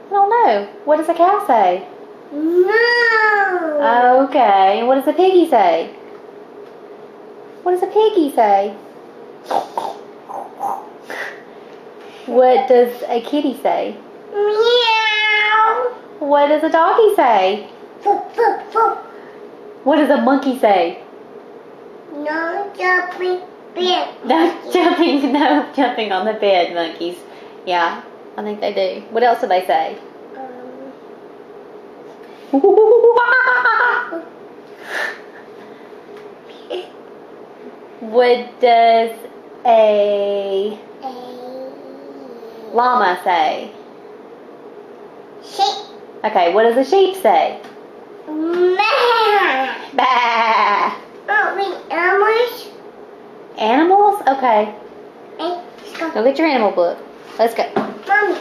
I don't know. What does a cow say? No. Okay. What does a piggy say? What does a piggy say? What does a kitty say? Meow. What does a doggy say? What does a monkey say? No jumping bed. No jumping on the bed, monkeys. Yeah, I think they do. What else do they say? What does a llama say? Sheep. Okay, what does a sheep say? Bah. Bah. Animals. Animals? Okay. Hey, let's go. Go get your animal book. Let's go. Mommy.